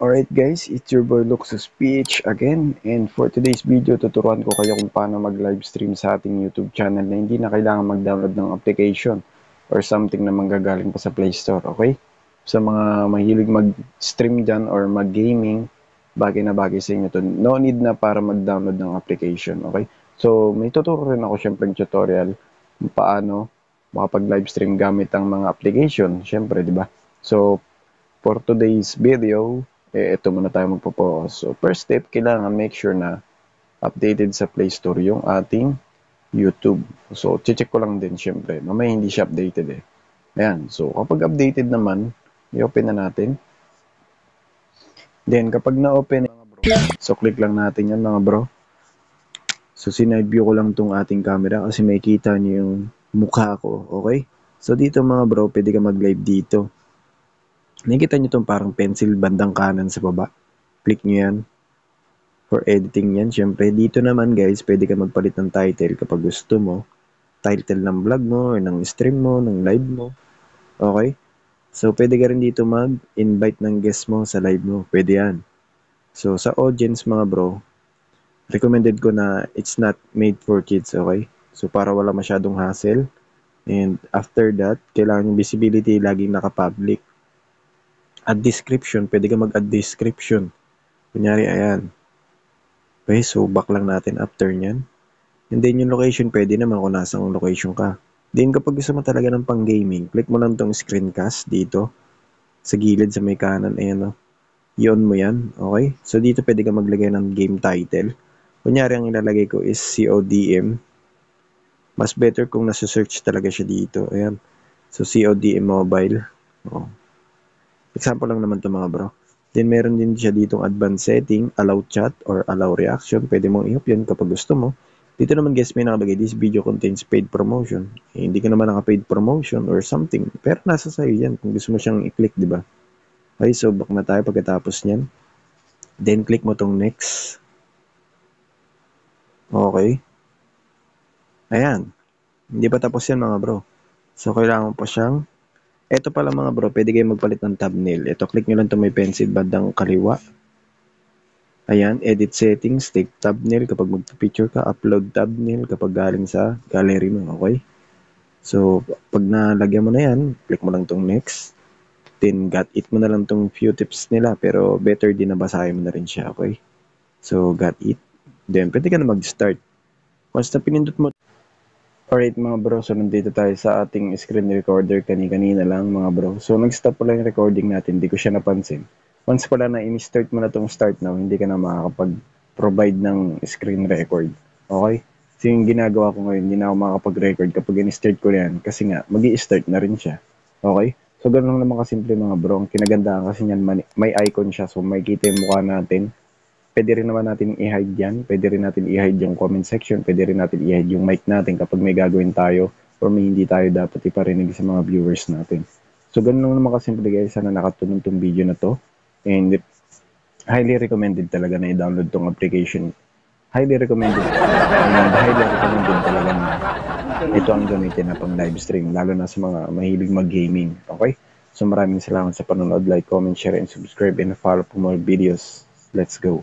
Alright guys, it's your boy Luxus Speech again, and for today's video tuturuan ko kayo kung paano mag-livestream sa ating YouTube channel na hindi na kailangan mag-download ng application or something na manggagaling pa sa Play Store, okay? Sa mga mahilig mag-stream dyan or mag-gaming, bagay na bagay sa inyo to. No need na para mag-download ng application, okay? So may tuturo rin ako syempre ng tutorial kung paano makapag-livestream gamit ang mga application, syempre, di ba? So for today's video, ito muna tayo magpo-focus. So, first step, kailangan make sure na updated sa Play Store yung ating YouTube. So, check ko lang din syempre. Mamaya hindi siya updated eh. Ayan. So, kapag updated naman, i-open na natin. Then, kapag na-open, so click lang natin yan mga bro. So, sinide view ko lang tong ating camera kasi may kita niyo yung mukha ko. Okay? So, dito mga bro, pwede ka mag-live dito. Nakikita nyo itong parang pencil bandang kanan sa baba. Click nyo yan. For editing yan. Siyempre, dito naman guys, pwede ka magpalit ng title kapag gusto mo. Title ng vlog mo, or ng stream mo, ng live mo. Okay? So, pwede ka rin dito mag-invite ng guest mo sa live mo. Pwede yan. So, sa audience mga bro, recommended ko na it's not made for kids. Okay? So, para wala masyadong hassle. And after that, kailangan yung visibility laging naka-public. Add description, pwede ka mag-add description. Kunyari, ayan. Okay, so back lang natin after nyan. And then yung location, pwede naman kung nasang location ka. Then kapag gusto mo talaga ng pang-gaming, click mo lang tong screencast dito. Sa gilid, sa may kanan, ayan o. I-on mo yan, okay? So dito pwede ka maglagay ng game title. Kunyari, ang ilalagay ko is CODM. Mas better kung nasa-search talaga siya dito. Ayan. So CODM mobile. Oh. Example lang naman to mga bro. Then meron din siya ditong advanced setting, allow chat or allow reaction. Pwede mong i-off yan kapag gusto mo. Dito naman guys may nakalagay, this video contains paid promotion. Hindi ka naman naka-paid promotion or something. Pero nasa sa'yo yan kung gusto mo siyang i-click, di ba? Okay, so back na tayo pagkatapos niyan. Then click mo tong next. Okay. Ayan. Hindi pa tapos yan mga bro. So kailangan mo pa siyang ito pala mga bro, pwede kayo magpalit ng thumbnail. Ito, click nyo lang ito may pencil bandang kaliwa. Ayan, edit settings, take thumbnail kapag mag-picture ka, upload thumbnail kapag galing sa gallery mo, okay? So, pag nalagyan mo na yan, click mo lang itong next. Then, got it mo na lang itong few tips nila, pero better din na basahin mo na rin siya, okay? So, got it. Then, pwede ka na mag-start. Once na pinindot mo, alright mga bro, so nandito tayo sa ating screen recorder kanina lang mga bro. So nag-stop pala yung recording natin, hindi ko siya napansin. Once pala na in-start mo na itong start now, hindi ka na makakapag-provide ng screen record. Okay? So yung ginagawa ko ngayon, hindi na ako makakapag-record kapag in-start ko na yan kasi nga, mag-i-start na rin siya. Okay? So ganun lang naman kasimple mga bro. Ang kinagandaan kasi yan, may icon siya, so may kita yung mukha natin. Pwede rin naman natin i-hide yan. Pwede rin natin i-hide yung comment section. Pwede rin natin i-hide yung mic natin kapag may gagawin tayo or may hindi tayo dapat iparinig sa mga viewers natin. So, ganun lang naman kasimple guys. Sana nakatulong tong video na to. And highly recommended talaga na i-download tong application. Highly recommended. And highly recommended talaga na ito ang gamitin na pang live stream. Lalo na sa mga mahilig mag-gaming. Okay? So, maraming salamat sa panonood. Like, comment, share, and subscribe. And follow for more videos. Let's go.